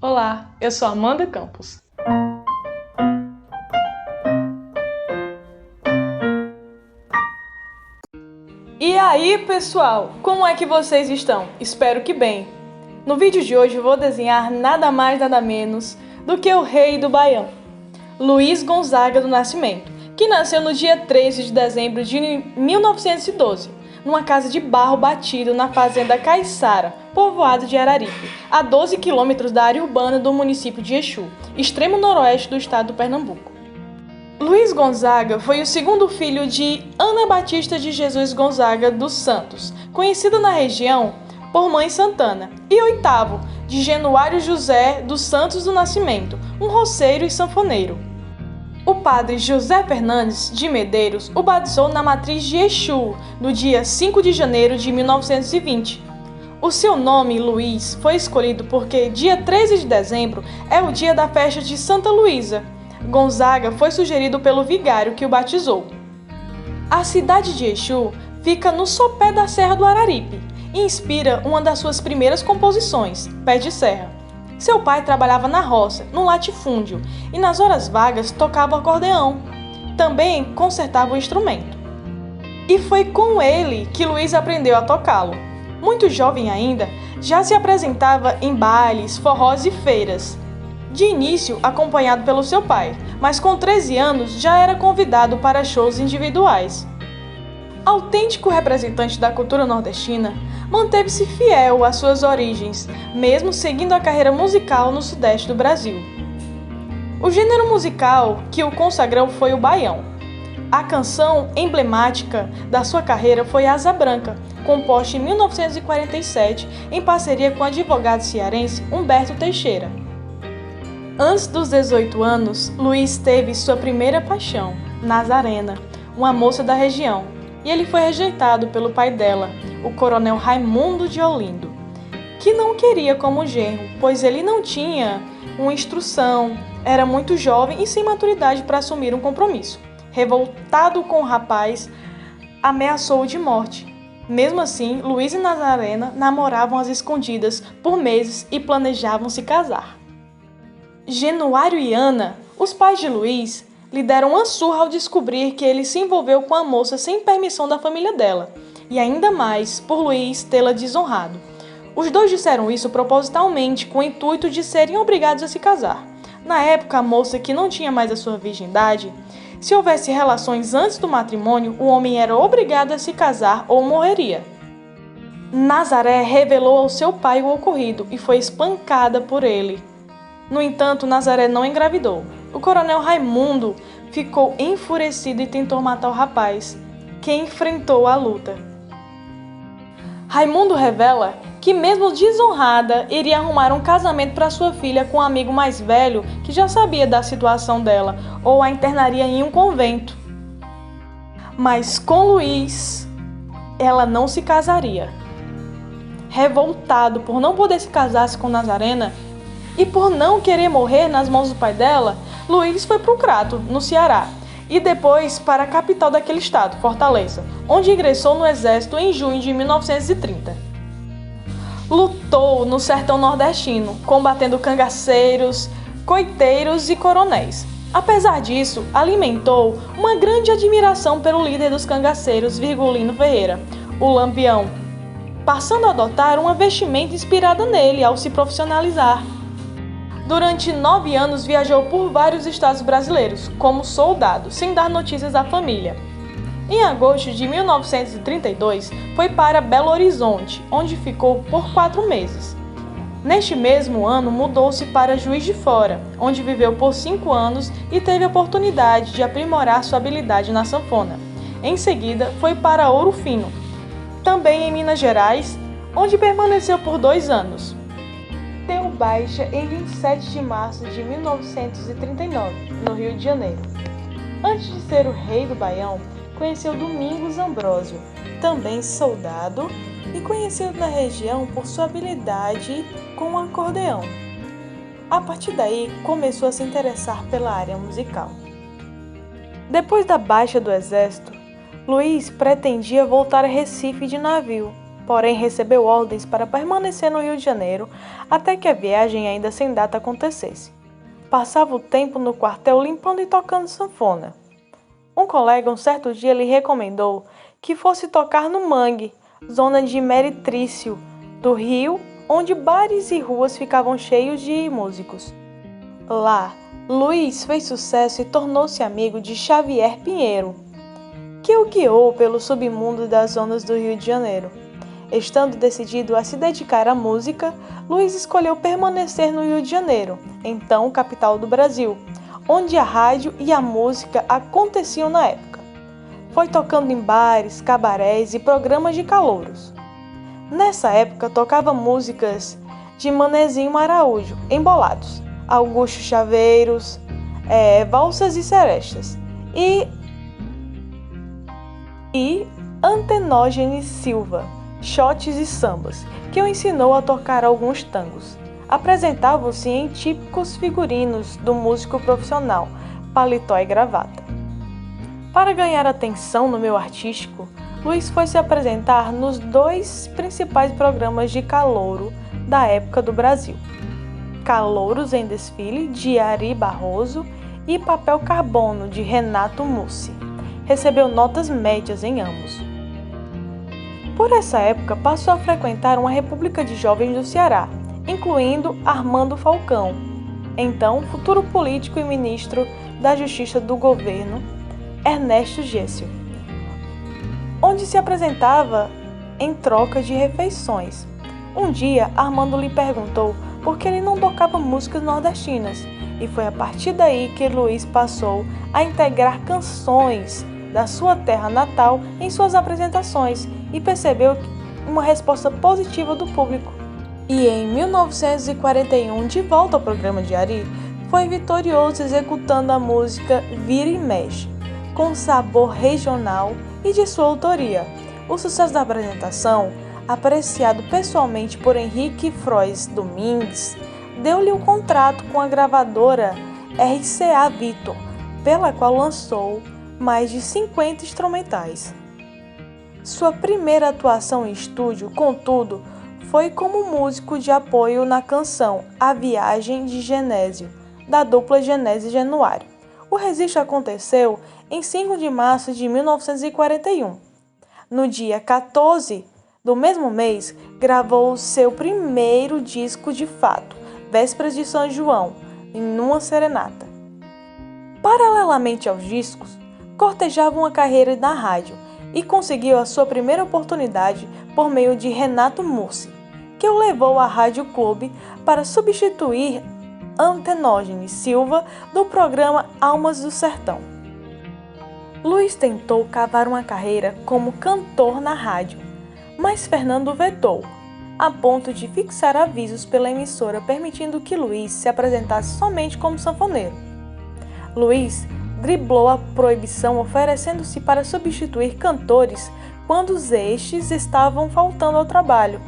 Olá, eu sou Amanda Campos. E aí, pessoal, como é que vocês estão? Espero que bem. No vídeo de hoje eu vou desenhar nada mais nada menos do que o rei do Baião, Luiz Gonzaga do Nascimento, que nasceu no dia 13 de dezembro de 1912, numa casa de barro batido na fazenda Caiçara, povoado de Araripe, a 12 quilômetros da área urbana do município de Exu, extremo noroeste do estado do Pernambuco. Luiz Gonzaga foi o segundo filho de Ana Batista de Jesus Gonzaga dos Santos, conhecida na região por Mãe Santana, e oitavo de Januário José dos Santos do Nascimento, um roceiro e sanfoneiro. O padre José Fernandes de Medeiros o batizou na matriz de Exu, no dia 5 de janeiro de 1920. O seu nome, Luiz, foi escolhido porque dia 13 de dezembro é o dia da festa de Santa Luísa. Gonzaga foi sugerido pelo vigário que o batizou. A cidade de Exu fica no sopé da Serra do Araripe e inspira uma das suas primeiras composições, Pé de Serra. Seu pai trabalhava na roça, no latifúndio, e nas horas vagas tocava o acordeão. Também consertava o instrumento. E foi com ele que Luiz aprendeu a tocá-lo. Muito jovem ainda, já se apresentava em bailes, forrós e feiras. De início, acompanhado pelo seu pai, mas com 13 anos já era convidado para shows individuais. Autêntico representante da cultura nordestina, manteve-se fiel às suas origens, mesmo seguindo a carreira musical no sudeste do Brasil. O gênero musical que o consagrou foi o baião. A canção emblemática da sua carreira foi Asa Branca, composta em 1947 em parceria com o advogado cearense Humberto Teixeira. Antes dos 18 anos, Luiz teve sua primeira paixão, Nazarena, uma moça da região, e ele foi rejeitado pelo pai dela, o coronel Raimundo de Olindo, que não o queria como genro, pois ele não tinha uma instrução, era muito jovem e sem maturidade para assumir um compromisso. Revoltado com o rapaz, ameaçou-o de morte. Mesmo assim, Luiz e Nazarena namoravam às escondidas por meses e planejavam se casar. Januário e Ana, os pais de Luiz, lhe deram uma surra ao descobrir que ele se envolveu com a moça sem permissão da família dela, e ainda mais por Luiz tê-la desonrado. Os dois disseram isso propositalmente com o intuito de serem obrigados a se casar. Na época, a moça, que não tinha mais a sua virgindade, se houvesse relações antes do matrimônio, o homem era obrigado a se casar ou morreria. Nazaré revelou ao seu pai o ocorrido e foi espancada por ele. No entanto, Nazaré não engravidou. O coronel Raimundo ficou enfurecido e tentou matar o rapaz, que enfrentou a luta. Raimundo revela que, mesmo desonrada, iria arrumar um casamento para sua filha com um amigo mais velho que já sabia da situação dela, ou a internaria em um convento. Mas com Luiz, ela não se casaria. Revoltado por não poder se casar com Nazarena e por não querer morrer nas mãos do pai dela, Luiz foi para o Crato, no Ceará, e depois para a capital daquele estado, Fortaleza, onde ingressou no exército em junho de 1930. Lutou no sertão nordestino, combatendo cangaceiros, coiteiros e coronéis. Apesar disso, alimentou uma grande admiração pelo líder dos cangaceiros, Virgulino Ferreira, o Lampião, passando a adotar uma vestimenta inspirada nele ao se profissionalizar. Durante 9 anos viajou por vários estados brasileiros, como soldado, sem dar notícias à família. Em agosto de 1932, foi para Belo Horizonte, onde ficou por 4 meses. Neste mesmo ano, mudou-se para Juiz de Fora, onde viveu por 5 anos e teve a oportunidade de aprimorar sua habilidade na sanfona. Em seguida, foi para Ouro Fino, também em Minas Gerais, onde permaneceu por 2 anos. Deu baixa em 27 de março de 1939, no Rio de Janeiro. Antes de ser o rei do Baião, conheceu Domingos Ambrósio, também soldado e conhecido na região por sua habilidade com o acordeão. A partir daí, começou a se interessar pela área musical. Depois da baixa do exército, Luiz pretendia voltar a Recife de navio, porém recebeu ordens para permanecer no Rio de Janeiro até que a viagem ainda sem data acontecesse. Passava o tempo no quartel limpando e tocando sanfona. Um colega um certo dia lhe recomendou que fosse tocar no Mangue, zona de Meretrício, do Rio, onde bares e ruas ficavam cheios de músicos. Lá, Luiz fez sucesso e tornou-se amigo de Xavier Pinheiro, que o guiou pelo submundo das zonas do Rio de Janeiro. Estando decidido a se dedicar à música, Luiz escolheu permanecer no Rio de Janeiro, então capital do Brasil, onde a rádio e a música aconteciam na época. Foi tocando em bares, cabarés e programas de calouros. Nessa época tocava músicas de Manezinho Araújo, Embolados, Augusto Chaveiros, Valsas e Serestas e Antenógenes Silva, Shotes e Sambas, que o ensinou a tocar alguns tangos. Apresentavam-se em típicos figurinos do músico profissional, paletó e gravata. Para ganhar atenção no meio artístico, Luiz foi se apresentar nos 2 principais programas de calouro da época do Brasil: Calouros em Desfile, de Ari Barroso, e Papel Carbono, de Renato Mussi. Recebeu notas médias em ambos. Por essa época, passou a frequentar uma república de jovens do Ceará, incluindo Armando Falcão, então futuro político e ministro da Justiça do governo Ernesto Geisel, onde se apresentava em troca de refeições. Um dia, Armando lhe perguntou por que ele não tocava músicas nordestinas, e foi a partir daí que Luiz passou a integrar canções da sua terra natal em suas apresentações e percebeu uma resposta positiva do público. E em 1941, de volta ao programa de Ari, foi vitorioso executando a música Vira e Mexe, com sabor regional e de sua autoria. O sucesso da apresentação, apreciado pessoalmente por Henrique Frois Domingues, deu-lhe um contrato com a gravadora RCA Victor, pela qual lançou mais de 50 instrumentais. Sua primeira atuação em estúdio, contudo, foi como músico de apoio na canção A Viagem de Genésio, da dupla Genésio e Januário. O registro aconteceu em 5 de março de 1941. No dia 14 do mesmo mês, gravou seu primeiro disco de fato, Vésperas de São João, em uma serenata. Paralelamente aos discos, cortejava uma carreira na rádio e conseguiu a sua primeira oportunidade por meio de Renato Mussi, que o levou à Rádio Clube para substituir Antenógenes Silva do programa Almas do Sertão. Luiz tentou cavar uma carreira como cantor na rádio, mas Fernando vetou, a ponto de fixar avisos pela emissora permitindo que Luiz se apresentasse somente como sanfoneiro. Luiz driblou a proibição oferecendo-se para substituir cantores quando estes estavam faltando ao trabalho.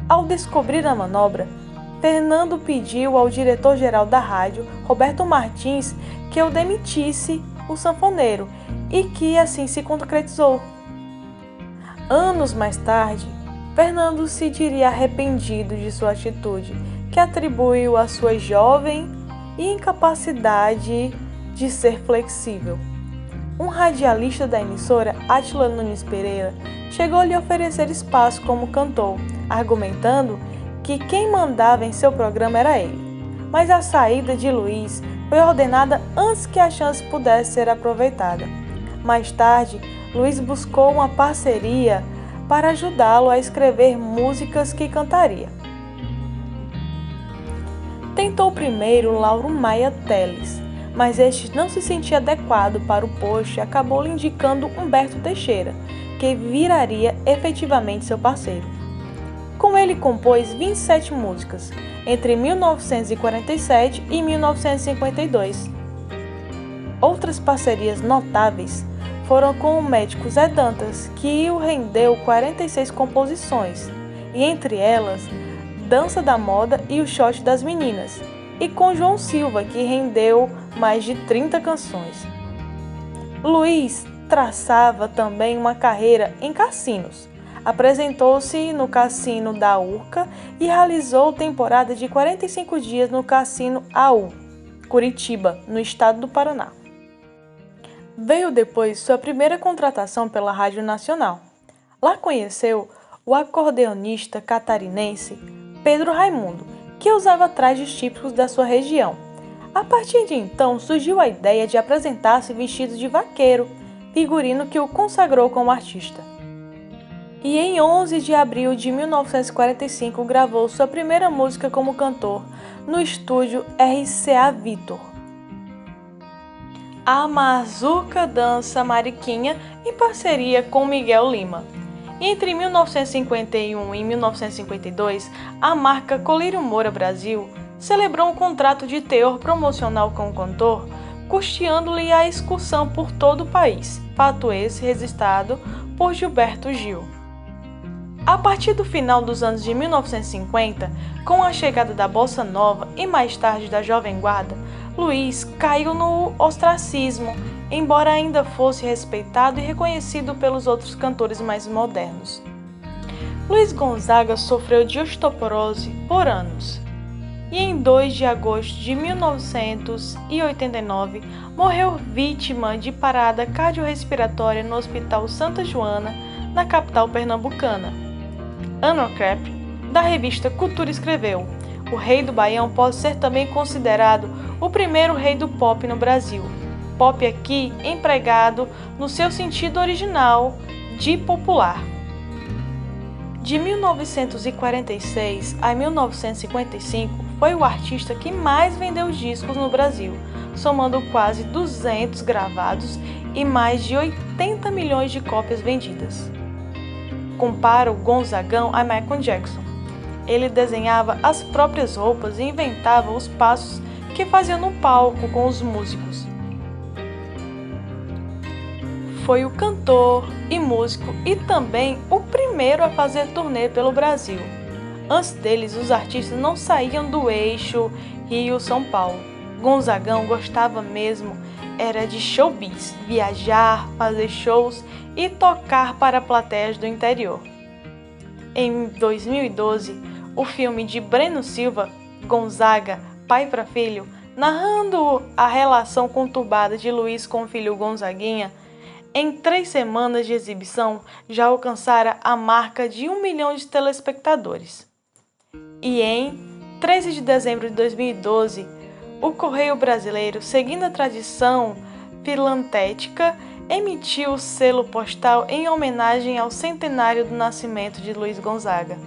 Ao descobrir a manobra, Fernando pediu ao diretor-geral da rádio, Roberto Martins, que o demitisse o sanfoneiro, e que assim se concretizou. Anos mais tarde, Fernando se diria arrependido de sua atitude, que atribuiu à sua jovem incapacidade de ser flexível. Um radialista da emissora, Átila Nunes Pereira, chegou a lhe oferecer espaço como cantor, argumentando que quem mandava em seu programa era ele. Mas a saída de Luiz foi ordenada antes que a chance pudesse ser aproveitada. Mais tarde, Luiz buscou uma parceria para ajudá-lo a escrever músicas que cantaria. Tentou primeiro Lauro Maia Teles, mas este não se sentia adequado para o posto e acabou lhe indicando Humberto Teixeira, que viraria efetivamente seu parceiro. Com ele compôs 27 músicas, entre 1947 e 1952. Outras parcerias notáveis foram com o médico Zé Dantas, que o rendeu 46 composições, e entre elas, Dança da Moda e O Shot das Meninas, e com João Silva, que rendeu mais de 30 canções. Luiz traçava também uma carreira em cassinos, Apresentou-se no Cassino da Urca e realizou temporada de 45 dias no Cassino AU, Curitiba, no estado do Paraná. Veio depois sua primeira contratação pela Rádio Nacional. Lá conheceu o acordeonista catarinense Pedro Raimundo, que usava trajes típicos da sua região. A partir de então surgiu a ideia de apresentar-se vestido de vaqueiro, figurino que o consagrou como artista. E em 11 de abril de 1945 gravou sua primeira música como cantor no estúdio RCA Victor. A Mazuca Dança Mariquinha, em parceria com Miguel Lima. E entre 1951 e 1952, a marca Colírio Moura Brasil celebrou um contrato de teor promocional com o cantor, custeando-lhe a excursão por todo o país, fato esse registrado por Gilberto Gil. A partir do final dos anos de 1950, com a chegada da Bossa Nova e mais tarde da Jovem Guarda, Luiz caiu no ostracismo, embora ainda fosse respeitado e reconhecido pelos outros cantores mais modernos. Luiz Gonzaga sofreu de osteoporose por anos e em 2 de agosto de 1989 morreu vítima de parada cardiorrespiratória no Hospital Santa Joana, na capital pernambucana. Ana Krepp, da revista Cultura, escreveu: "O Rei do Baião pode ser também considerado o primeiro rei do pop no Brasil. Pop aqui empregado no seu sentido original de popular." De 1946 a 1955, foi o artista que mais vendeu discos no Brasil, somando quase 200 gravados e mais de 80 milhões de cópias vendidas. Compara o Gonzagão a Michael Jackson. Ele desenhava as próprias roupas e inventava os passos que fazia no palco com os músicos. Foi o cantor e músico e também o primeiro a fazer turnê pelo Brasil. Antes deles, os artistas não saíam do eixo Rio-São Paulo. Gonzagão gostava mesmo era de showbiz, viajar, fazer shows e tocar para plateias do interior. Em 2012, o filme de Breno Silva, Gonzaga, Pai para Filho, narrando a relação conturbada de Luiz com o filho Gonzaguinha, em 3 semanas de exibição já alcançara a marca de 1 milhão de telespectadores. E em 13 de dezembro de 2012, o Correio Brasileiro, seguindo a tradição filantética, emitiu o selo postal em homenagem ao centenário do nascimento de Luiz Gonzaga.